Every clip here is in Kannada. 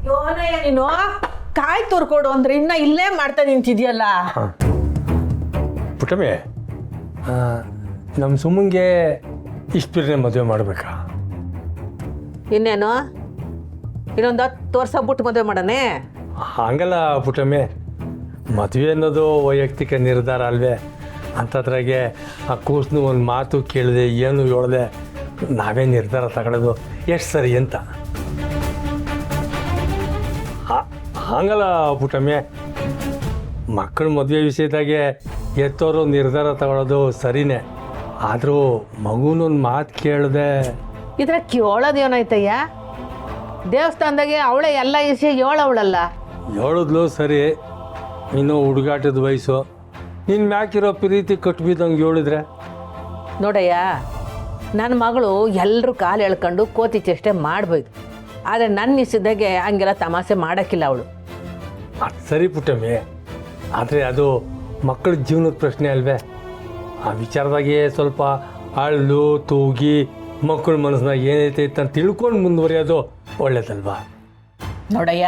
ಯೋನಯ್ಯ ನೀನು ಕಾಯಿ ತುರ್ಕೊಡು ಅಂದ್ರೆ ಇನ್ನ ಇಲ್ಲೇ ಮಾಡ್ತಾ ನಿಂತಿದ್ಯಲ್ಲ. ಪುಟ್ಟಮ್ಮೆ, ನಮ್ಮ ಸುಮ್ಮಂಗೆ ಇಷ್ಟು ಬೇರೆ ಮದುವೆ ಮಾಡಬೇಕಾ? ಇನ್ನೇನು ಇನ್ನೊಂದು 10 ವರ್ಷ ಬಿಟ್ಟು ಮದುವೆ ಮಾಡನೆ? ಹಂಗಲ್ಲ ಪುಟ್ಟಮ್ಮೆ, ಮದುವೆ ಅನ್ನೋದು ವೈಯಕ್ತಿಕ ನಿರ್ಧಾರ ಅಲ್ವೇ? ಅಂಥದ್ರಾಗೆ ಆ ಕೂಸನ್ನು ಒಂದು ಮಾತು ಕೇಳಿದೆ, ಏನು ಹೇಳ್ದೆ, ನಾವೇ ನಿರ್ಧಾರ ತಗೊಳ್ಳೋದು ಎಷ್ಟು ಸರಿ ಅಂತ. ಹಂಗಲ್ಲ ಪುಟ್ಟಮ್ಮೆ, ಮಕ್ಕಳ ಮದುವೆ ವಿಷಯದಾಗೆ ಎತ್ತೋರು ನಿರ್ಧಾರ ತಗೊಳ್ಳೋದು ಸರಿನೇ, ಆದರೂ ಮಗುನೊಂದು ಮಾತು ಕೇಳಿದೆ. ಇದ್ರ ಕೇಳೋದು ಏನಾಯ್ತಯ್ಯ? ದೇವಸ್ಥಾನದಾಗೆ ಅವಳೇ ಎಲ್ಲ ವಿಷಯ ಹೇಳವಳಲ್ಲ. ಹೇಳಿದ್ಲು ಸರಿ, ಇನ್ನೂ ಹುಡುಗಾಟದ ವಯಸ್ಸು, ನಿನ್ನ ಮ್ಯಾಕಿರೋ ಪ್ರೀತಿ ಕಟ್ಬಿದ್ದಂಗೆ ಹೇಳಿದ್ರೆ. ನೋಡಯ್ಯ, ನನ್ನ ಮಗಳು ಎಲ್ಲರೂ ಕಾಲು ಎಳ್ಕೊಂಡು ಕೋತಿ ಚೇಷ್ಟೆ ಮಾಡ್ಬೋದು, ಆದರೆ ನನ್ನ ಇಷ್ಟದಾಗೆ ಹಂಗೆಲ್ಲ ತಮಾಷೆ ಮಾಡೋಕ್ಕಿಲ್ಲ ಅವಳು. ಅದು ಸರಿ ಪುಟ್ಟಮ್ಮೆ, ಆದರೆ ಅದು ಮಕ್ಕಳ ಜೀವನದ ಪ್ರಶ್ನೆ ಅಲ್ವೇ? ಆ ವಿಚಾರದಾಗೆ ಸ್ವಲ್ಪ ಅಳ್ಳು ತೂಗಿ ಮಕ್ಕಳ ಮನಸ್ಸಿನಾಗ ಏನೈತೆ ಅಂತ ತಿಳ್ಕೊಂಡು ಮುಂದುವರಿಯೋದು ಒಳ್ಳೇದಲ್ವಾ? ನೋಡಯ್ಯ,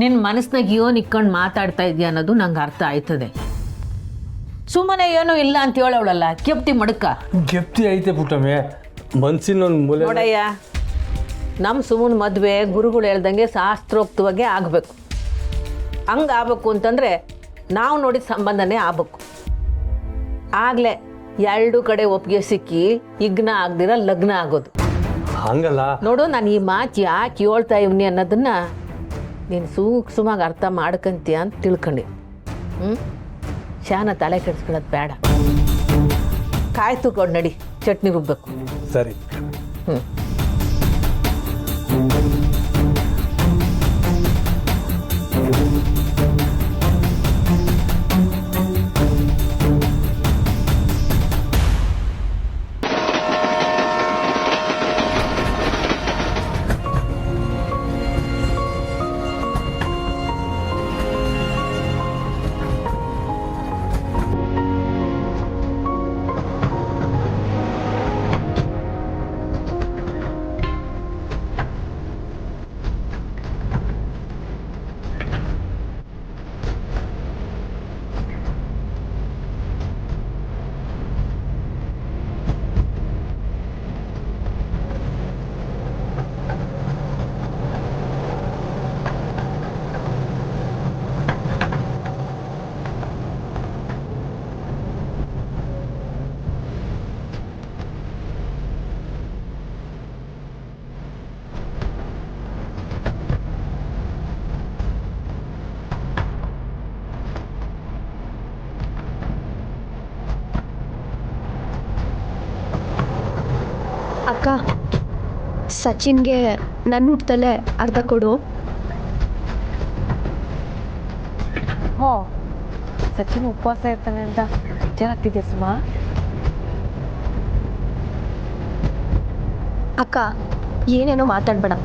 ನಿನ್ನ ಮನಸ್ಸಿನಾಗ ಏನು ಇಕ್ಕೊಂಡು ಮಾತಾಡ್ತಾ ಇದೆಯಾ ಅನ್ನೋದು ನಂಗೆ ಅರ್ಥ ಆಯ್ತದೆ. ಸುಮ್ಮನೆ ಏನೂ ಇಲ್ಲ ಅಂತ ಹೇಳವಳಲ್ಲ, ಕೆಪ್ತಿ ಮಡಕ ಗೆಪ್ತಿ ಐತೆ ಪುಟ್ಟಮ್ಮೆ, ಮನ್ಸಿನೊಂದು ಮೂಲೆ. ನೋಡಯ್ಯ, ನಮ್ಮ ಸುಮ್ಮನ ಮದುವೆ ಗುರುಗಳು ಹೇಳ್ದಂಗೆ ಶಾಸ್ತ್ರೋಕ್ತವಾಗೇ ಆಗಬೇಕು. ಹಂಗೆ ಆಗಬೇಕು ಅಂತಂದರೆ ನಾವು ನೋಡಿದ ಸಂಬಂಧನೇ ಆಗಬೇಕು. ಆಗಲೇ ಎರಡು ಕಡೆ ಒಪ್ಪಿಗೆ ಸಿಕ್ಕಿ ಇಗ್ನ ಆಗದಿರ ಲಗ್ನ ಆಗೋದು. ಹಂಗಲ್ಲ ನೋಡು, ನಾನು ಈ ಮಾತು ಯಾಕೆ ಹೇಳ್ತಾ ಇವ್ನಿ ಅನ್ನೋದನ್ನ ನೀನು ಸೂಕ್ಷ್ಮವಾಗಿ ಅರ್ಥ ಮಾಡ್ಕಂತೀಯ ಅಂತ ತಿಳ್ಕೊಂಡು ಶಾನ ತಲೆ ಕೆಡಿಸ್ಕೊಳ್ಳೋದು ಬೇಡ. ಕಾಯಿ ತುರ್ಕೊಂಡು ನಡಿ, ಚಟ್ನಿ ರುಬ್ಬೇಕು. ಸರಿ. ಅಕ್ಕ, ಸಚಿನ್ಗೆ ನನ್ನ ಹುಟ್ಟದಲ್ಲೇ ಅರ್ಧ ಕೊಡು. ಹೋ, ಸಚಿನ್ ಉಪವಾಸ ಇರ್ತಾನೆ ಅಂತ ಚೆನ್ನಾಗ್ತಿದ್ಯಾ ಸುಮಾ? ಅಕ್ಕ, ಏನೇನೋ ಮಾತಾಡಬೇಡ.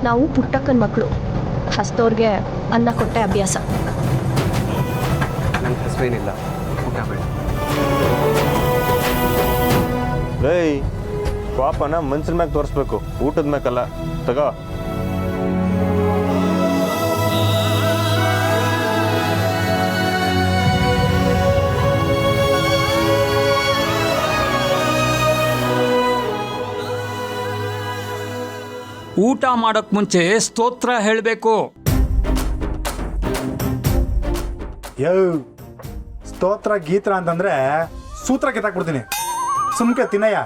ನಾವು ಪುಟ್ಟಕ್ಕನ ಮಕ್ಕಳು, ಹಸ್ತವ್ರಿಗೆ ಅನ್ನ ಕೊಟ್ಟೆ ಅಭ್ಯಾಸ. ನಂಗೆ ಹಸುವೇನಿಲ್ಲ, ಊಟ ಬೇಡ. ಏಯ್, ಪಾಪನ ಮನ್ಸಿನ ಮ್ಯಾಗ ತೋರಿಸ್ಬೇಕು, ಊಟದ ಮ್ಯಾಕಲ್ಲ. ತಗೋ. ಊಟ ಮಾಡೋಕ್ ಮುಂಚೆ ಸ್ತೋತ್ರ ಹೇಳಬೇಕು. ಸ್ತೋತ್ರ ಗೀತ್ರ ಅಂತಂದ್ರೆ ಸೂತ್ರ ಕಿತ್ತಾಕ್ಬಿಡ್ತೀನಿ. ಸುಮ್ಕೆ ತಿನ್ನಯ್ಯ.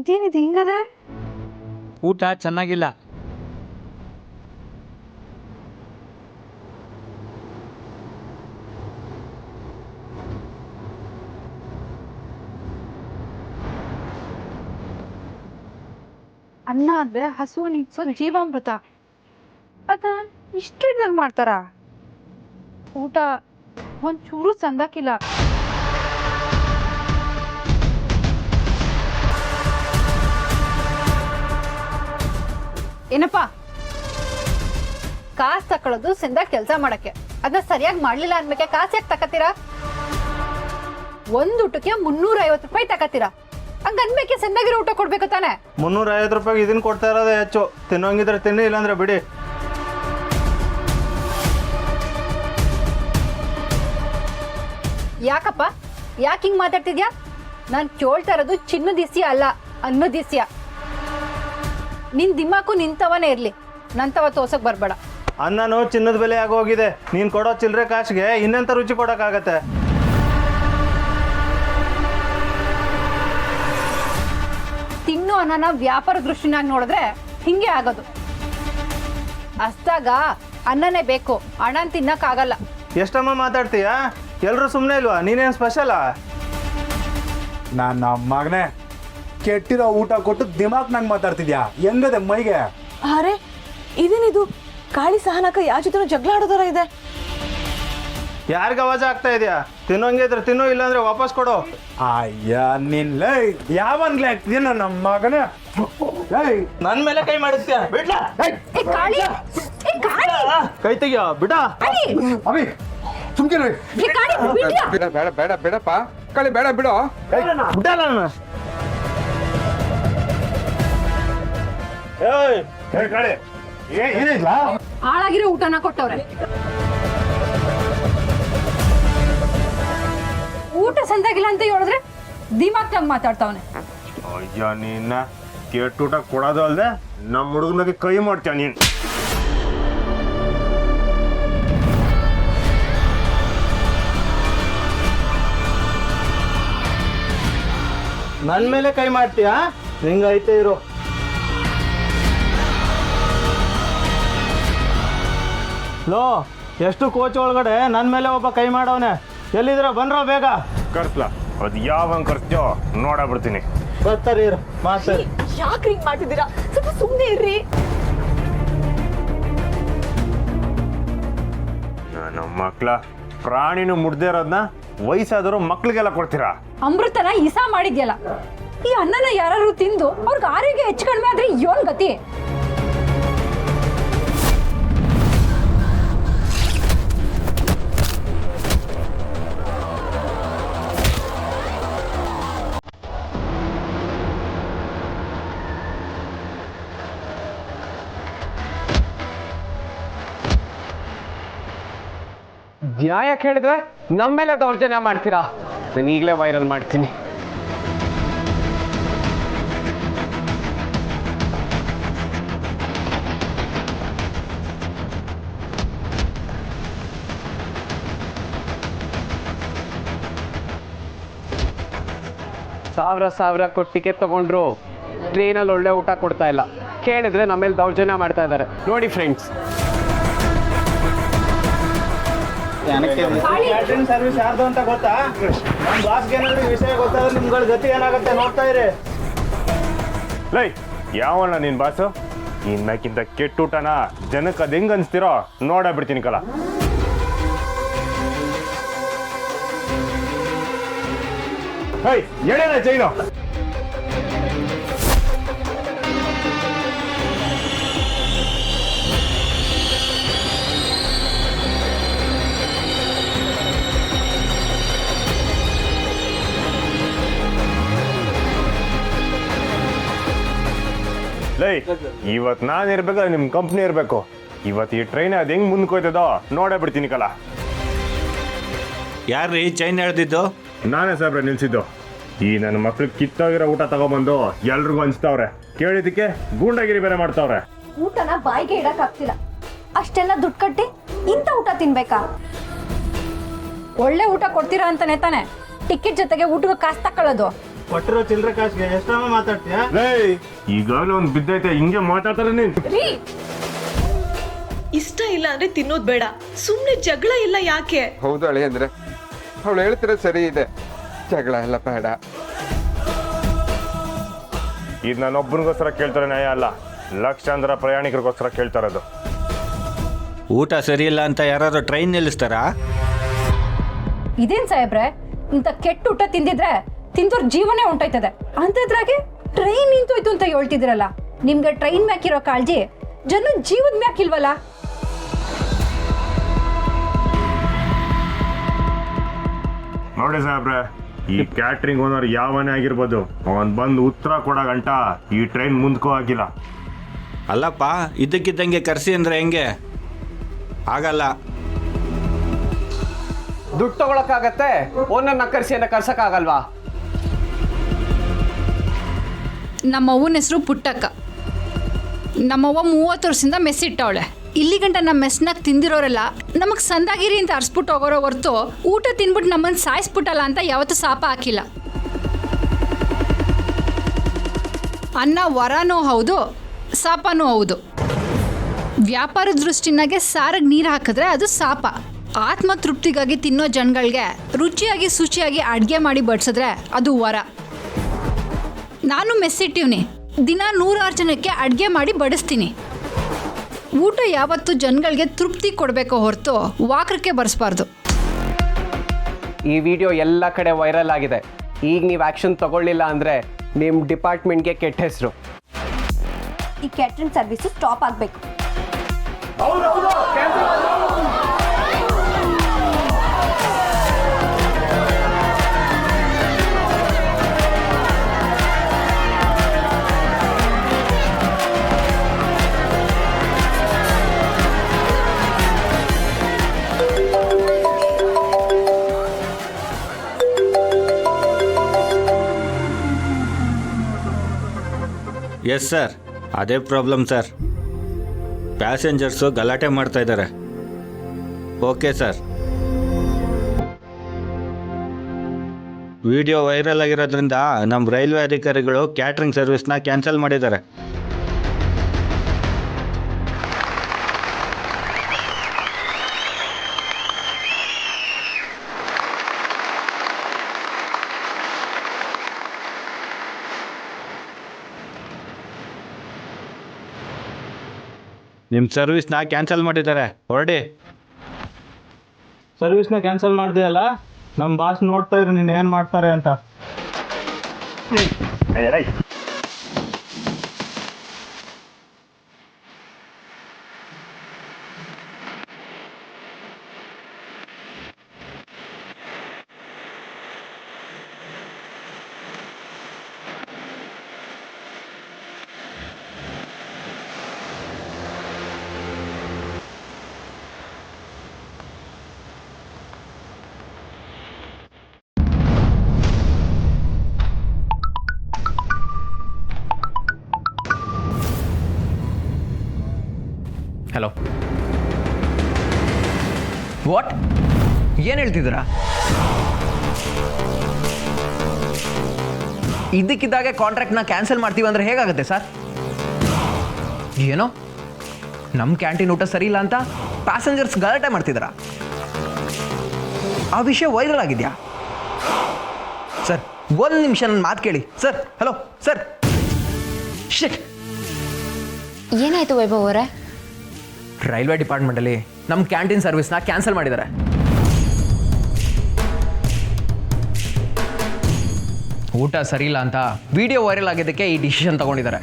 ಇದೇನಿದೆ ಹಿಂಗದ? ಊಟ ಚೆನ್ನಾಗಿಲ್ಲ. ಅನ್ನ ಅಂದ್ರೆ ಹಸು ನಿಗ್ಸೋ ಜೀವಾಮೃತ, ಅದ ಇಷ್ಟು ಮಾಡ್ತಾರ? ಊಟ ಒಂಚೂರು ಚಂದಾಕಿಲ್ಲ. ಏನಪ್ಪ ಕಾಸು ತಕೊಳ್ಳೋದು ಸಂದಾಗ ಕೆಲಸ ಮಾಡಕ್ಕೆ, ಅದನ್ನ ಸರಿಯಾಗಿ ಮಾಡ್ಲಿಲ್ಲ ಅನ್ಬೇಕೆ ಕಾಸು ಯಾಕೆ ತಕತೀರಾ? ಒಂದ್ ಊಟಕ್ಕೆ 350 ರೂಪಾಯಿ ತಕತೀರಾ, ಹಂಗ ಅನ್ಬೇಕೆ ಸಂದಾಗಿರೋ ಊಟ ಕೊಡ್ಬೇಕು ತಾನೆ? 350 ರೂಪಾಯಿಗೆ ಇದನ್ನ ಕೊಡ್ತಾ ಇರೋದೇ ಹೆಚ್ಚು. ತಿನ್ನೋಂಗಿದ್ರೆ ತಿನ್ನಿ, ಇಲ್ಲಾಂದ್ರೆ ಬಿಡಿ. ಯಾಕಪ್ಪ ಯಾಕೆ ಹಿಂಗ್ ಮಾತಾಡ್ತಿದ್ಯಾ? ನಾನ್ ಕೇಳ್ತಾ ಇರೋದು ಚಿನ್ನದ ದಿಸ್ಯ ಅಲ್ಲ, ಅನ್ನದ ದಿಸ್ಯ. ನಿನ್ ದಿಮಾಕು ನಿಂತವನೇ ಇರ್ಲಿ, ನಂತವ ತೋರ್ಸಕ್ ಬರ್ಬೇಡ. ಅನ್ನನೂ ಚಿನ್ನದ ಬೆಲೆ ಆಗೋಗಿದೆ. ನೀನ್ ಕೊಡೋ ಚಿಲ್ಲರೆ ಕಾಸಿಗೆ ಇನ್ನೆಂತ ರುಚಿ ಕೊಡೋಕ್ಕಾಗತ್ತೆ? ತಿನ್ನು ಅನ್ನನ ವ್ಯಾಪಾರ ದೃಷ್ಟಿನಾಗ ನೋಡಿದ್ರೆ ಹಿಂಗೆ ಆಗೋದು. ಅಷ್ಟಾಗ ಅನ್ನನೇ ಬೇಕು, ಹಣ ತಿನ್ನಕ್ಕಾಗಲ್ಲ. ಎಷ್ಟಮ್ಮ ಮಾತಾಡ್ತೀಯ? ಎಲ್ರು ಸುಮ್ಮನೆ ಇಲ್ವಾ? ನೀನೇನು ಸ್ಪೆಷಲಾ? ನನ್ನ ಮಗನೇ, ಕೆಟ್ಟಿರೋ ಊಟ ಕೊಟ್ಟು ದಿಮಾಕ್ ನಂಗೆ ಮಾತಾಡ್ತಿದ್ಯಾ? ಹೆಂಗದೆ ಮೈಗೆ? ಅರೆ ಇದೇನಿದು, ಕಾಳಿ ಸಹನಕ ಯಾವ ಜೊತೆ ಜಗಳ ಆಡೋದರ ಇದೆ. ಯಾರಿಗೆ ಅವಾಜ ಆಗ್ತಾ ಇದೆಯಾ? ತಿನ್ನೋಂಗಿದ್ರೆ ತಿನ್ನು, ಇಲ್ಲಾಂದ್ರೆ ವಾಪಸ್ ಕೊಡು. ಅಯ್ಯ ನಿನ್ ಯಾವನ್ಲೇ ಆಗ್ತೀಯ ನನ್ನ ಮಗನೇ? ನನ್ನ ಮೇಲೆ ಕೈ ಮಾಡಿಸ್ತೀಯ? ಬಿಡ್ಲಾ? ಕೈ ತೆಗಿಯೋ, ಬಿಡ. ಅಭಿ ಸುಮ್ಕಿರಿ. ಬೇಡ ಬೇಡ ಬೇಡ ಬೇಡಪ್ಪ, ಕಳಿ ಬೇಡ ಬಿಡೋ. ಬಿಡಲ್ಲ ನಾನು. ಏನಿಲ್ಲ, ಹಾಳಾಗಿರೋ ಊಟನ ಕೊಟ್ಟವ್ರೆ. ಊಟ ಸಂದಾಗಿಲ್ಲ ಅಂತ ಹೇಳಿದ್ರೆ ದಿಮಾಕ್ನಾಗ ಮಾತಾಡ್ತಾವನೆ. ಅಯ್ಯ ನಿನ್ನ ಕೆಟ್ಟ ಊಟ ಕೊಡೋದು ಅಲ್ದೆ ನಮ್ಮ ಹುಡುಗನಿಗೆ ಕೈ ಮಾಡ್ತೀಯ ನೀನು. ನನ್ನ ಮೇಲೆ ಕೈ ಮಾಡ್ತೀಯಾ? ಹಿಂಗೈತೆ ಇರು. ಲೋ, ಎಷ್ಟು ಕೋಚ್ ಒಳಗಡೆ ನನ್ನ ಮೇಲೆ ಒಬ್ಬ ಕೈ ಮಾಡವನೆ. ಎಲ್ಲಿದ್ರ ಬಂದ್ರ ಬೇಗ ಕರ್ಸ್ಲಾ. ಅದು ಯಾವಂಗ್ ಕರ್ಸ್ತೀಯೋ ನೋಡಬಿಡ್ತೀನಿ. ಬರ್ತಾರೆ ಇರು, ಮಾತಾಡಿ. ಯಾಕ್ರಿ ಹಿಂಗ್ ಮಾಡ್ತಿದ್ದೀರಾ? ಸ್ವಲ್ಪ ಸುಮ್ಮನೆ ಇರ್ರಿ. ನನ್ನ ಮಕ್ಳ ಪ್ರಾಣಿನೂ ಮುಡ್ದೇ ಇರೋದನ್ನ ವಯಸ್ಸಾದರೂ ಮಕ್ಳಿಗೆಲ್ಲ ಕೊಡ್ತೀರಾ? ಅಮೃತನ ಇಸಾ ಮಾಡಿದ್ಯಲ್ಲ, ಈ ಅನ್ನನ ಯಾರು ತಿಂದು ಅವ್ರಿಗೆ ಆರೋಗ್ಯ ಹೆಚ್ಚು ಕಡಿಮೆ ಆದ್ರೆ ಯೋನ್ ಗತಿ? ನ್ಯಾಯ ಕೇಳಿದ್ರೆ ನಮ್ಮ ಮೇಲೆ ದೌರ್ಜನ್ಯ ಮಾಡ್ತೀರಾ? ನಾನು ಈಗಲೇ ವೈರಲ್ ಮಾಡ್ತೀನಿ. ಸಾವಿರ ಕೊಟ್ಟು ಟಿಕೆಟ್ ತಗೊಂಡ್ರು ಟ್ರೈನಲ್ಲಿ ಒಳ್ಳೆ ಊಟ ಕೊಡ್ತಾ ಇಲ್ಲ. ಕೇಳಿದ್ರೆ ನಮ್ಮ ಮೇಲೆ ದೌರ್ಜನ್ಯ ಮಾಡ್ತಾ ಇದ್ದಾರೆ. ನೋಡಿ ಫ್ರೆಂಡ್ಸ್, ಕ್ಯಾಟ್ರಿಂಗ್ ಸರ್ವಿಸ್ ಯಾರ್ದು ಅಂತ ಗೊತ್ತಾ? ನಮ್ಮ ಬಾಸ್ಗೆ ಏನಾದ್ರು ವಿಷಯ ಗೊತ್ತಾದ್ರೆ ನಿಮ್ಗಳ ಗತಿ ಏನಾಗುತ್ತೆ ನೋಡ್ತಾ ಇರಿ. ಲೈ, ಯಾವಣ್ಣ ನಿನ್ ಬಾಸು? ಇನ್ಮ್ಯಾಕಿಂತ ಕೆಟ್ಟ ಊಟನ ಜನಕ್ಕೆ ಅದು ಹೆಂಗ್ ಅನ್ಸ್ತಿರೋ ನೋಡ ಬಿಡ್ತೀನಿ ಕಲ. ಹೈ, ಎಳೆನ ಚೈನು. ಲೈ, ಇವತ್ತು ನಾನು ಇರ್ಬೇಕು, ನಿಮ್ಮ ಕಂಪ್ನಿ ಇರಬೇಕು. ಇವತ್ತು ಈ ಟ್ರೈನ್ ಅದು ಹೆಂಗ್ ಮುಂದಕ್ಕೆ ಹೋಯ್ತದೋ ನೋಡೇ ಬಿಡ್ತೀನಿ ಕಲ. ಯಾರ್ರೀ ಚೈನ್ ಎಳ್ದಿದ್ದು? ನಾನೇ ಸಾಬ್ರೆ ನಿಲ್ಸಿದ್ದು. ಈ ನನ್ನ ಮಕ್ಳಿಗೆ ಕಿತ್ತೋಗಿರೋ ಊಟ ತಗೊಬಂದು ಎಲ್ರಿಗೂ ಹಂಚ್ತಾವ್ರೆ. ಕೇಳಿದಕ್ಕೆ ಗೂಂಡಾಗಿರಿ ಬೇರೆ ಮಾಡ್ತಾವ್ರೆ. ಊಟನ ಬಾಯಿಗೆ ಇಡಕ್ ಆಗ್ತಿಲ್ಲ, ಅಷ್ಟೆಲ್ಲ ದುಡ್ಡು ಕಟ್ಟಿ ಇಂಥ ಊಟ ತಿನ್ಬೇಕಾ? ಒಳ್ಳೆ ಊಟ ಕೊಡ್ತೀರಾ ಅಂತಾನೆ ತಾನೆ ಟಿಕೆಟ್ ಜೊತೆಗೆ ಊಟಕ್ಕೆ ಕಾಸು ತಕೊಳ್ಳೋದು. ಕೊಟ್ಟಿರೋ ಚಿಲ್ಲರೆ ಕಾಸಿಗೆ ಎಷ್ಟಮ್ಮ ಮಾತಾಡ್ತೀಯ? ಈಗಾಗಲೇ ಒಂದು ಬಿದ್ದೈತೆ, ಹಿಂಗೆ ಮಾತಾಡ್ತಾರೆ ನೀನ್. ಇಷ್ಟ ಇಲ್ಲ ಅಂದ್ರೆ ತಿನ್ನೋದ್ ಬೇಡ, ಸುಮ್ನೆ ಜಗಳ ಇಲ್ಲ ಯಾಕೆ? ಹೌದು ಅಳಿ ಅಂದ್ರೆ ಅವಳು ಹೇಳ್ತಿರೋ ಸರಿ ಇದೆ, ಜಗಳ ಎಲ್ಲ ಬೇಡ. ಇದು ನಾನೊಬ್ಬನಿಗೋಸ್ಕರ ಕೇಳ್ತಾರೆ ನ್ಯಾಯ ಅಲ್ಲ, ಲಕ್ಷಾಂತರ ಪ್ರಯಾಣಿಕರಿಗೋಸ್ಕರ ಕೇಳ್ತಾ ಇರೋದು. ಊಟ ಸರಿ ಇಲ್ಲ ಅಂತ ಯಾರಾದ್ರೂ ಟ್ರೈನ್ ನಿಲ್ಲಿಸ್ತಾರಾ? ಇದೇನ್ ಸಾಹೇಬ್ರೆ, ಇಂಥ ಕೆಟ್ಟ ಊಟ ತಿಂದಿದ್ರೆ ತಿಂದೋರ್ ಜೀವನೇ ಹೊಂಟೋಯ್ತದೆ. ಅಂತದ್ರಾಗೆ ಟ್ರೈನ್ ನಿಂತೋಯ್ತು ಅಂತ ಹೇಳ್ತಿದ್ರಲ್ಲ, ನಿಮ್ಗೆ ಟ್ರೈನ್ ಮ್ಯಾಕಿರೋ ಕಾಳಜಿ ಜನ ಜೀವದ ಮ್ಯಾಕಿಲ್ವಲ್ಲ? ನೋಡಿ ಸಾಹೇಬ್ರೆ, ಈ ಕ್ಯಾಟ್ರಿಂಗ್ ಓನರ್ ಯಾವನೇ ಆಗಿರ್ಬೋದು, ಅವನ್ ಬಂದು ಉತ್ತರ ಕೊಡೋ ಗಂಟ ಈ ಟ್ರೈನ್ ಮುಂದಕ್ಕೂ ಆಗಿಲ್ಲ. ಅಲ್ಲಪ್ಪ, ಇದ್ದಕ್ಕಿದ್ದಂಗೆ ಕರೆಸಿ ಅಂದರೆ ಹೆಂಗೆ? ಆಗಲ್ಲ. ದುಡ್ಡು ತಗೊಳಕ್ಕಾಗತ್ತೆ, ಓನರ್ನ ಕರ್ಸಿ ಅಂತ ಕರ್ಸಕ್ಕಾಗಲ್ವಾ? ನಮ್ಮ ಅವ್ವನ ಹೆಸರು ಪುಟ್ಟಕ್ಕ. ನಮ್ಮವ್ವ 30 ವರ್ಷದಿಂದ ಮೆಸ್ ಇಟ್ಟವಳೆ. ಇಲ್ಲಿ ಗಂಟ ನಮ್ಮ ಮೆಸ್ನಾಗ ತಿಂದಿರೋರೆಲ್ಲ ನಮಗೆ ಸಂದಾಗಿರಿ ಅಂತ ಅರ್ಸ್ಬಿಟ್ಟು ಹೋಗೋರೋ ಹೊರ್ತು ಊಟ ತಿನ್ಬಿಟ್ಟು ನಮ್ಮನ್ನು ಸಾಯಿಸ್ಬಿಟ್ಟಲ್ಲ ಅಂತ ಯಾವತ್ತೂ ಶಾಪ ಹಾಕಿಲ್ಲ. ಅನ್ನ ವರನೂ ಹೌದು, ಶಾಪನೂ ಹೌದು. ವ್ಯಾಪಾರದ ದೃಷ್ಟಿನಾಗೆ ಸಾರಿಗೆ ನೀರು ಹಾಕಿದ್ರೆ ಅದು ಶಾಪ. ಆತ್ಮ ತೃಪ್ತಿಗಾಗಿ ತಿನ್ನೋ ಜನಗಳಿಗೆ ರುಚಿಯಾಗಿ ಶುಚಿಯಾಗಿ ಅಡುಗೆ ಮಾಡಿ ಬಡಿಸಿದ್ರೆ ಅದು ವರ. ನಾನು ಮೆಸ್ಸಿಟ್ಟಿವ್ನಿ, ದಿನ 100 ಜನಕ್ಕೆ ಅಡುಗೆ ಮಾಡಿ ಬಡಿಸ್ತೀನಿ. ಊಟ ಯಾವತ್ತೂ ಜನಗಳಿಗೆ ತೃಪ್ತಿ ಕೊಡಬೇಕು ಹೊರತು ವಾಕ್ರಕ್ಕೆ ಬರೆಸ್ಬಾರ್ದು. ಈ ವಿಡಿಯೋ ಎಲ್ಲ ಕಡೆ ವೈರಲ್ ಆಗಿದೆ. ಈಗ ನೀವು ಆ್ಯಕ್ಷನ್ ತಗೊಳ್ಳಿಲ್ಲ ಅಂದರೆ ನಿಮ್ಮ ಡಿಪಾರ್ಟ್ಮೆಂಟ್ಗೆ ಕೆಟ್ಟ ಹೆಸರು. ಈ ಕ್ಯಾಟ್ರಿಂಗ್ ಸರ್ವಿಸು ಸ್ಟಾಪ್ ಆಗಬೇಕು. ಎಸ್ ಸರ್, ಅದೇ ಪ್ರಾಬ್ಲಮ್ ಸರ್. ಪ್ಯಾಸೆಂಜರ್ಸು ಗಲಾಟೆ ಮಾಡ್ತಾ ಇದ್ದಾರೆ. Okay sir. ವಿಡಿಯೋ ವೈರಲ್ ಆಗಿರೋದ್ರಿಂದ ನಮ್ಮ ರೈಲ್ವೆ ಅಧಿಕಾರಿಗಳು ಕ್ಯಾಟ್ರಿಂಗ್ ಸರ್ವಿಸ್ನ ಕ್ಯಾನ್ಸಲ್ ಮಾಡಿದ್ದಾರೆ. ನಿಮ್ಮ ಸರ್ವಿಸ್ನ ಕ್ಯಾನ್ಸಲ್ ಮಾಡಿದ್ದಾರೆ, ಹೊರಡಿ. ಸರ್ವಿಸ್ನ ಕ್ಯಾನ್ಸಲ್ ಮಾಡಿದೆಯಲ್ಲ, ನಮ್ಮ ಬಾಸ್ ನೋಡ್ತಾ ಇದ್ರು ನೀನು ಏನು ಮಾಡ್ತಾರೆ ಅಂತ. Hello, what? ಏನು ಹೇಳ್ತಿದ್ದೀರಾ? ಇದ್ದಕ್ಕಿದ್ದಾಗೆ ಕಾಂಟ್ರಾಕ್ಟ್ನ ಕ್ಯಾನ್ಸಲ್ ಮಾಡ್ತೀವಿ ಅಂದರೆ ಹೇಗಾಗುತ್ತೆ ಸರ್? ಏನೋ ನಮ್ಮ ಕ್ಯಾಂಟೀನ್ ಊಟ ಸರಿ ಇಲ್ಲ ಅಂತ ಪ್ಯಾಸೆಂಜರ್ಸ್ ಗಲಾಟೆ ಮಾಡ್ತಿದ್ದಾರಾ? ಆ ವಿಷಯ ವೈರಲ್ ಆಗಿದೆಯಾ ಸರ್? ಒಂದು ನಿಮಿಷ ನನ್ನ ಮಾತು ಕೇಳಿ ಸರ್. Hello sir. ಶಿಟ್, ಏನಾಯ್ತು ವೈಭವ್ ಅವರೇ? ರೈಲ್ವೆ ಡಿಪಾರ್ಟ್ಮೆಂಟಲ್ಲಿ ನಮ್ಮ ಕ್ಯಾಂಟೀನ್ ಸರ್ವಿಸ್ನ ಕ್ಯಾನ್ಸಲ್ ಮಾಡಿದ್ದಾರೆ. ಊಟ ಸರಿ ಇಲ್ಲ ಅಂತ ವಿಡಿಯೋ ವೈರಲ್ ಆಗಿದ್ದಕ್ಕೆ ಈ ಡಿಸಿಷನ್ ತಗೊಂಡಿದ್ದಾರೆ.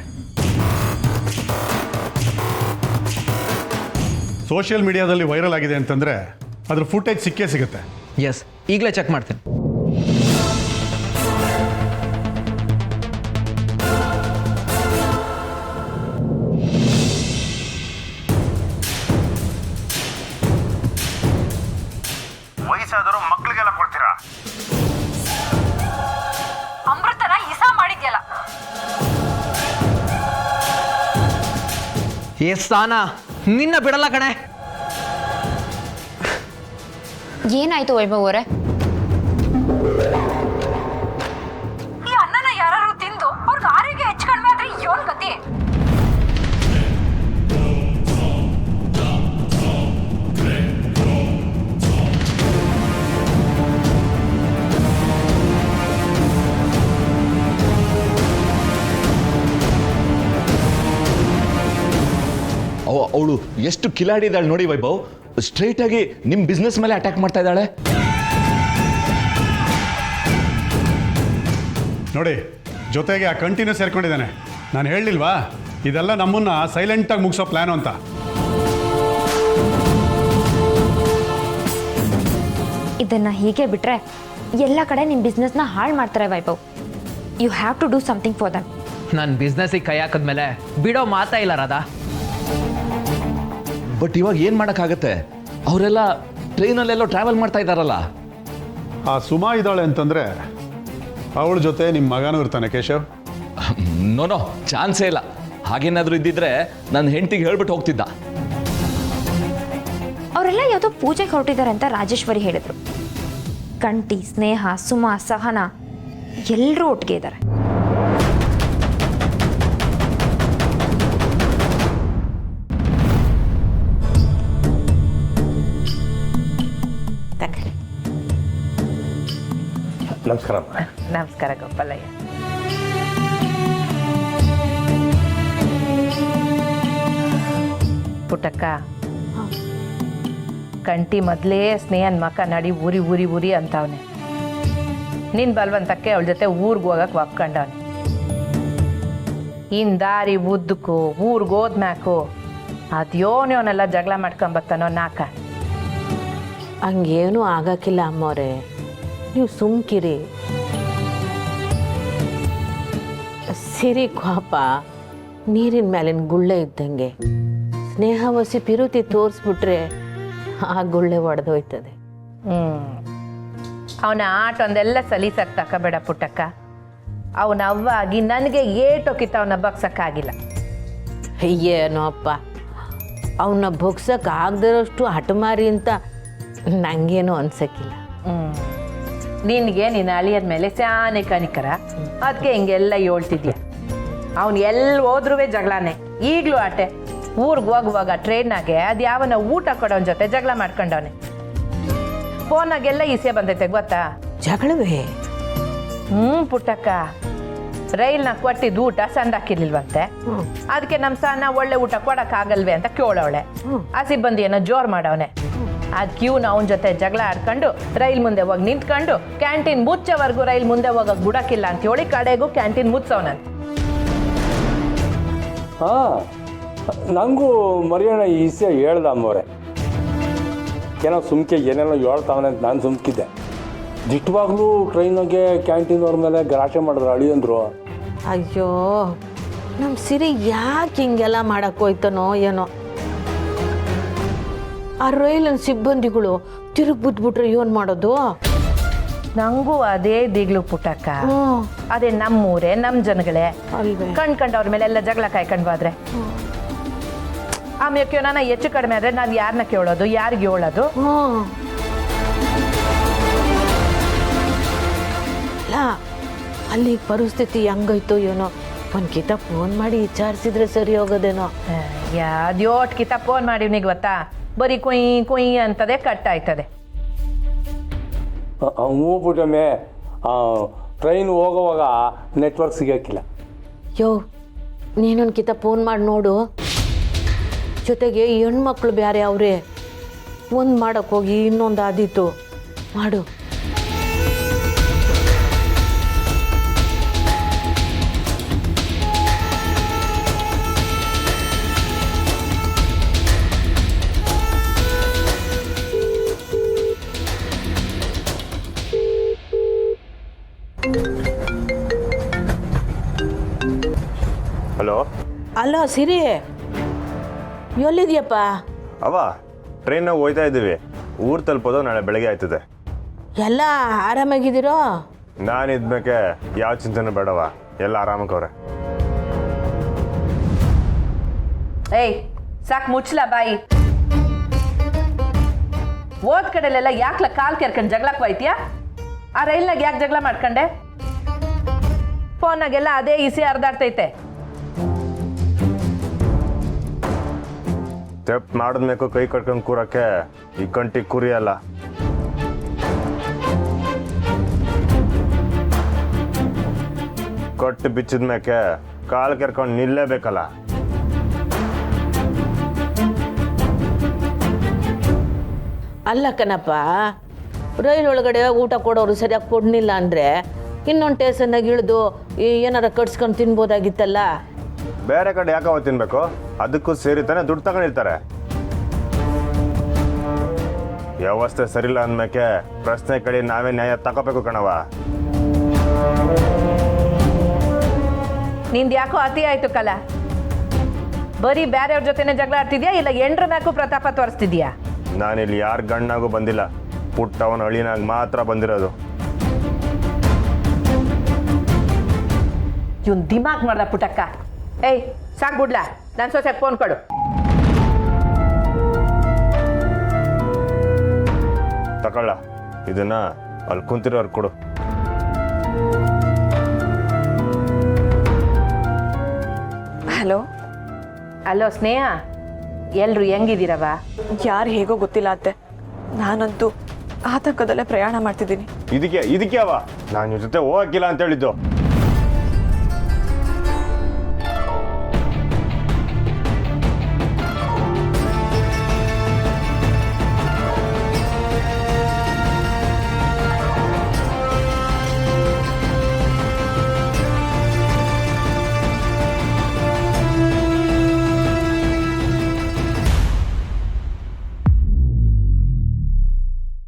ಸೋಷಿಯಲ್ ಮೀಡಿಯಾದಲ್ಲಿ ವೈರಲ್ ಆಗಿದೆ ಅಂತಂದರೆ ಅದ್ರ ಫುಟೇಜ್ ಸಿಕ್ಕೇ ಸಿಗುತ್ತೆ. ಎಸ್, ಈಗಲೇ ಚೆಕ್ ಮಾಡ್ತೀನಿ. ವಯಸ್ಸಾದರೂ ಮಕ್ಕಳಿಗೆಲ್ಲ ಕೊಡ್ತೀರಾ? ಅಮೃತನ ಇಸಾ ಮಾಡಿದ್ಯಲ್ಲ. ಏ ಸ್ಥಾನ, ನಿನ್ನ ಬಿಡಲ್ಲ ಕಣೆ. ಏನಾಯ್ತು ವೈಭವ್ ಅವರೇ? ಈ ಅನ್ನನ ಯಾರು ತಿಂದು ಅವ್ರಿಗೆ ಆರೋಗ್ಯ ಹೆಚ್ಚು ಕಡಿಮೆ ಆದ್ರೆ ಯೋನ್ ಗತಿ. ಅವಳು ಎಷ್ಟು ಕಿಲಾಡಿ ಇದ್ದಾಳೆ ನೋಡಿ ವೈಭವ್. ಸ್ಟ್ರೈಟ್ ಆಗಿ ನಿಮ್ಮ ಬಿಸ್ನೆಸ್ ಮೇಲೆ ಅಟ್ಯಾಕ್ ಮಾಡ್ತಾ ಇದ್ದಾಳೆ ನೋಡಿ. ಜೊತೆಗೆ ಆ ಕಂಟಿನ್ಯೂ ಸೇರ್ಕೊಂಡಿದ್ದಾನೆ. ನಾನು ಹೇಳಿಲ್ವಾ ಇದೆಲ್ಲ ನಮ್ಮನ್ನ ಸೈಲೆಂಟಾಗಿ ಮುಗಿಸೋ ಪ್ಲ್ಯಾನು ಅಂತ. ಇದನ್ನ ಹೀಗೆ ಬಿಟ್ರೆ ಎಲ್ಲ ಕಡೆ ನಿಮ್ಮ ಬಿಸ್ನೆಸ್ನ ಹಾಳು ಮಾಡ್ತಾರೆ Vaibhav. You have to do something for them. ನನ್ನ ಬಿಸ್ನೆಸ್ಸಿಗೆ ಕೈ ಹಾಕಿದ್ಮೇಲೆ ಬಿಡೋ ಮಾತಾ ಇಲ್ಲ ರಾಧಾ. ಬಟ್ ಇವಾಗ ಏನು ಮಾಡೋಕ್ಕಾಗತ್ತೆ? ಅವರೆಲ್ಲ ಟ್ರೈನಲ್ಲೆಲ್ಲೋ ಟ್ರಾವೆಲ್ ಮಾಡ್ತಾ ಇದ್ದಾರಲ್ಲ. ಆ ಸುಮಾ ಇದ್ದಾಳೆ ಅಂತಂದರೆ ಅವಳ ಜೊತೆ ನಿಮ್ಮ ಮಗನೂ ಇರ್ತಾನೆ ಕೇಶವ್. ನೋ ಚಾನ್ಸೇ ಇಲ್ಲ. ಹಾಗೇನಾದರೂ ಇದ್ದಿದ್ರೆ ನನ್ನ ಹೆಂಡತಿಗೆ ಹೇಳ್ಬಿಟ್ಟು ಹೋಗ್ತಿದ್ದ. ಅವರೆಲ್ಲ ಯಾವುದೋ ಪೂಜೆಗೆ ಹೊರಟಿದ್ದಾರೆ ಅಂತ ರಾಜೇಶ್ವರಿ ಹೇಳಿದರು. ಕಂಟಿ, ಸ್ನೇಹ, ಸುಮಾ, ಸಹನಾ ಎಲ್ಲರೂ ಒಟ್ಟಿಗೆ ಇದ್ದಾರೆ. ನಮಸ್ಕಾರ. ನಮಸ್ಕಾರ ಗೋಪಾಲಯ್ಯ. ಪುಟ್ಟಕ್ಕ, ಕಂಟಿ ಮೊದಲೇ ಸ್ನೇಹನ್ ಮಕ್ಕ ನಡಿ ಊರಿ ಊರಿ ಊರಿ ಅಂತವನೆ. ನಿನ್ನ ಬಲ್ವಂತಕ್ಕೆ ಅವಳ ಜೊತೆ ಊರಿಗೆ ಹೋಗಕ್ಕೆ ಒಪ್ಕೊಂಡವನೆ. ಇನ್ನು ದಾರಿ ಉದ್ದಕ್ಕೂ ಊರಿಗೆ ಹೋದ್ಮ್ಯಾಕು ಅದ್ಯೋನೆಲ್ಲ ಜಗಳ ಮಾಡ್ಕೊಂಬತ್ತಾನೋ ನಾಕ. ಹಂಗೇನೂ ಆಗಕ್ಕಿಲ್ಲ ಅಮ್ಮವ್ರೆ, ನೀವು ಸುಮ್ಕಿರಿ. ಸಿರಿ ಕೋಪ ನೀರಿನ ಮೇಲಿನ ಗುಳ್ಳೆ ಇದ್ದಂಗೆ. ಸ್ನೇಹ ವಸಿ ಪಿರುತಿ ತೋರಿಸ್ಬಿಟ್ರೆ ಆ ಗುಳ್ಳೆ ಒಡೆದೋಯ್ತದೆ. ಅವನ ಆಟ ಒಂದೆಲ್ಲ ಸಲೀಸಾಗಿ ತಕೋಬೇಡ ಪುಟ್ಟಕ್ಕ. ಅವನ ಅವ್ವಾಗಿ ನನಗೆ ಏಟೋಕಿತ್ತ ಅವನ ಬಗ್ಸಕ್ಕಾಗಿಲ್ಲ. ಏನೋ ಅಪ್ಪ, ಅವನ್ನ ಬಗ್ಸಕ್ಕೆ ಆಗದಿರೋಷ್ಟು ಹಠಮಾರಿ ಅಂತ ನನಗೇನೋ ಅನ್ಸಕ್ಕಿಲ್ಲ. ನಿನಗೆ ನಿನ್ನ ಅಳಿಯದ ಮೇಲೆ ಸ್ಯಾನೆ ಕನಿಕರ, ಅದಕ್ಕೆ ಹಿಂಗೆಲ್ಲ ಹೇಳ್ತಿದ್ಯಾ. ಅವನು ಎಲ್ಲಿ ಹೋದ್ರೂ ಜಗಳಾನೆ. ಈಗಲೂ ಆಟೆ. ಊರಿಗೆ ಹೋಗುವಾಗ ಟ್ರೈನ್ನಾಗೆ ಅದು ಯಾವನ ಊಟ ಕೊಡೋನ ಜೊತೆ ಜಗಳ ಮಾಡ್ಕೊಂಡವನೆ. ಫೋನಾಗೆಲ್ಲ ಈಸೆ ಬಂದೈತೆ ಗೊತ್ತಾ ಜಗಳವೇ. ಪುಟ್ಟಕ್ಕ, ರೈಲ್ನ ಕೊಟ್ಟಿದ್ದು ಊಟ ಸಂದಾಕಿರ್ಲಿಲ್ವಂತೆ. ಅದಕ್ಕೆ ನಮ್ಮ ಸಣ್ಣ ಒಳ್ಳೆ ಊಟ ಕೊಡೋಕ್ಕಾಗಲ್ವೇ ಅಂತ ಕೇಳವಳೆ. ಆ ಸಿಬ್ಬಂದಿ ಏನೋ ಜೋರು ಮಾಡವನೆ. ಅದಕ್ಕೆ ಇವನು ಅವನ ಜೊತೆ ಜಗಳ ಆಡ್ಕೊಂಡು ರೈಲ್ ಮುಂದೆ ಹೋಗಿ ನಿಂತ್ಕೊಂಡು ಕ್ಯಾಂಟೀನ್ ಮುಚ್ಚೋವರೆಗೂ ರೈಲ್ ಮುಂದೆ ಹೋಗಕ್ಕೆ ಬಿಡೋಕ್ಕಿಲ್ಲ ಅಂತ ಹೇಳಿ ಕಡೆಗೂ ಕ್ಯಾಂಟೀನ್ ಮುಚ್ಚವನಂತೆ. ಹಾಂ, ನನಗೂ ಮರಿಯೋಣ ಈ ವಿಷಯ ಹೇಳ್ದ ಅಮ್ಮವ್ರೆ. ಏನೋ ಸುಮ್ಕೆ ಏನೇನೋ ಹೇಳ್ತಾವನೆ ಅಂತ ನಾನು ಸುಮ್ಕಿದ್ದೆ. ದಿಟ್ಟವಾಗ್ಲೂ ಟ್ರೈನಾಗೆ ಕ್ಯಾಂಟೀನವ್ರ ಮೇಲೆ ಗಲಾಟೆ ಮಾಡಿದ್ರು ಅಳಿಯಂದ್ರು. ಅಯ್ಯೋ, ನಮ್ಮ ಸಿರಿ ಯಾಕೆ ಹಿಂಗೆಲ್ಲ ಮಾಡಕ್ಕೆ ಹೋಯ್ತಾನೋ ಏನೋ. ಆ ರೈಲಿನ ಸಿಬ್ಬಂದಿಗಳು ತಿರುಗಿ ಬಿದ್ಬಿಟ್ರೆ ಏನು ಮಾಡೋದು? ನಂಗೂ ಅದೇ ದಿಗ್ಲು ಪುಟ್ಟಕ್ಕ. ಅದೇ ನಮ್ಮೂರೇ, ನಮ್ಮ ಜನಗಳೇ ಕಣ್ಕಂಡು ಅವ್ರ ಮೇಲೆ ಎಲ್ಲ ಜಗಳ ಕಾಯ್ಕೊಂಡು ಹೋದ್ರೆ ಆಮೇಲೆ ನಾನು ಹೆಚ್ಚು ಕಡಿಮೆ ಆದರೆ ನಾವು ಯಾರನ್ನ ಕೇಳೋದು, ಯಾರಿಗೆ ಹೇಳೋದು? ಅಲ್ಲ, ಅಲ್ಲಿ ಪರಿಸ್ಥಿತಿ ಹೆಂಗೈತೋ ಏನೋ. ಒಂದ್ಕಿತ ಫೋನ್ ಮಾಡಿ ವಿಚಾರಿಸಿದ್ರೆ ಸರಿ ಹೋಗೋದೇನೋ. ಯಾವ್ದ್ಯೋಟ್ಕಿತ ಫೋನ್ ಮಾಡಿವ್ನಿಗೆ ಗೊತ್ತಾ, ಬರೀ ಕೊಯ್ ಕೊಯ್ ಅಂತದೆ ಕಟ್ ಆಯ್ತದೆ. ಹ್ಞೂ ಪುಟ್ಟಮ್ಮೆ, ಟ್ರೈನ್ ಹೋಗೋವಾಗ ನೆಟ್ವರ್ಕ್ ಸಿಗೋಕ್ಕಿಲ್ಲ. ಯೋ, ನೀನೊಂದ್ಕಿತ ಫೋನ್ ಮಾಡಿ ನೋಡು. ಜೊತೆಗೆ ಹೆಣ್ಮಕ್ಳು ಬೇರೆ ಅವರೇ, ಒಂದು ಮಾಡೋಕ್ಕೋಗಿ ಇನ್ನೊಂದು ಆದೀತು. ಮಾಡು. ಹಲೋ. ಅಲೋ ಸಿರಿ, ಎಲ್ಲಿದ್ಯಪ್ಪ? ಅವ ಟ್ರೈನಾಗ ಹೋಯ್ತಾ ಇದ್ದೀವಿ. ಊರು ತಲುಪೋದು ನಾಳೆ ಬೆಳಗ್ಗೆ ಆಯ್ತದೆ. ಎಲ್ಲ ಆರಾಮಾಗಿದ್ದೀರೋ? ನಾನು ಇದ್ಮೇಕೆ ಯಾವ ಚಿಂತನೆ ಬೇಡವ, ಎಲ್ಲ ಆರಾಮಕ್ಕವ್ರೆ. ಏಯ್, ಸಾಕು ಮುಚ್ಚಲ ಬಾಯಿ. ಓದ್ ಕಡೆಲೆಲ್ಲ ಯಾಕ್ಲ ಕಾಲ್ ಕೆರ್ಕೊಂಡು ಜಗಳಕ್ಕೆ ಹೋಯ್ತೀಯಾ? ಆ ರೈಲ್ನಾಗ ಯಾಕೆ ಜಗಳ ಮಾಡ್ಕೊಂಡೆ? ಫೋನ್ನಾಗೆಲ್ಲ ಅದೇ ಈಸಿ ಹರಿದಾಡ್ತೈತೆ. ತೆಪ್ ಮಾಡಿದ್ಮೇಕು ಕೈ ಕಟ್ಕೊಂಡು ಕೂರಕ್ಕೆ ಈ ಕಂಟಿ ಕುರಿ ಅಲ್ಲ. ಕಟ್ಟು ಬಿಚ್ಚಿದ ಮೇಕೆ ಕಾಲು ಕೆರ್ಕೊಂಡು ನಿಲ್ಲೇಬೇಕಲ್ಲ. ಅಲ್ಲ ಕಣಪ್ಪ, ರೈಲ್ ಒಳಗಡೆ ಊಟ ಕೊಡೋರು ಸರಿಯಾಗಿ ಕೊಡ್ನಿಲ್ಲ ಅಂದರೆ ಇನ್ನೊಂದು ಸ್ಟೇಷನ್ನಾಗ ಇಳಿದು ಏನಾರ ಕಟ್ಸ್ಕೊಂಡು ತಿನ್ಬೋದಾಗಿತ್ತಲ್ಲ. ಬೇರೆ ಕಡೆ ಯಾಕವ ತಿನ್ಬೇಕು? ಅದಕ್ಕೂ ಸೇರಿ ತಾನೆ ದುಡ್ಡು ತಗೊಂಡಿರ್ತಾರೆ. ವ್ಯವಸ್ಥೆ ಸರಿಲ್ಲ ಅಂದ್ಮೇಕೆ ಪ್ರಶ್ನೆ ಕಡೆ ನಾವೇ ನ್ಯಾಯ ತಗೋಬೇಕು ಕಣವ. ನಿಂದು ಯಾಕೋ ಅತಿ ಆಯ್ತು ಕಲ. ಬರೀ ಬೇರೆಯವ್ರ ಜೊತೆನೇ ಜಗಳ ಆಡ್ತಿದ್ಯಾ ಇಲ್ಲ ಎಂಡ್ರ ಮ್ಯಾಕು ಪ್ರತಾಪ ತೋರಿಸ್ತಿದ್ಯಾ? ನಾನಿಲ್ಲಿ ಯಾರ ಗಂಡನಾಗೂ ಬಂದಿಲ್ಲ, ಪುಟ್ಟವನ ಅಳಿನಾಗ ಮಾತ್ರ ಬಂದಿರೋದು. ಇವನ್ ದಿಮಾಕ್ ಮಾಡ್ದ ಪುಟ್ಟಕ್ಕ. ಏಯ್ ಸಾಕ್ಬಿಡ್ಲಾ, ನನ್ನ ಸೊಸೆ ಫೋನ್ ಕೊಡು. ತಗೊಳ್ಳ, ಇದನ್ನ ಅಲ್ಲಿ ಕುಂತಿರೋರು ಕೊಡು. ಹಲೋ. ಅಲೋ ಸ್ನೇಹ, ಎಲ್ರು ಹೆಂಗಿದ್ದೀರವ? ಯಾರು ಹೇಗೋ ಗೊತ್ತಿಲ್ಲ ಅತ್ತೆ, ನಾನಂತೂ ಆತಂಕದಲ್ಲೇ ಪ್ರಯಾಣ ಮಾಡ್ತಿದ್ದೀನಿ. ಇದಕ್ಕೆ ಅವ ನಾನು ಇವ್ರ ಜೊತೆ ಹೋಗಕ್ಕಿಲ್ಲ ಅಂತ ಹೇಳಿದ್ದು.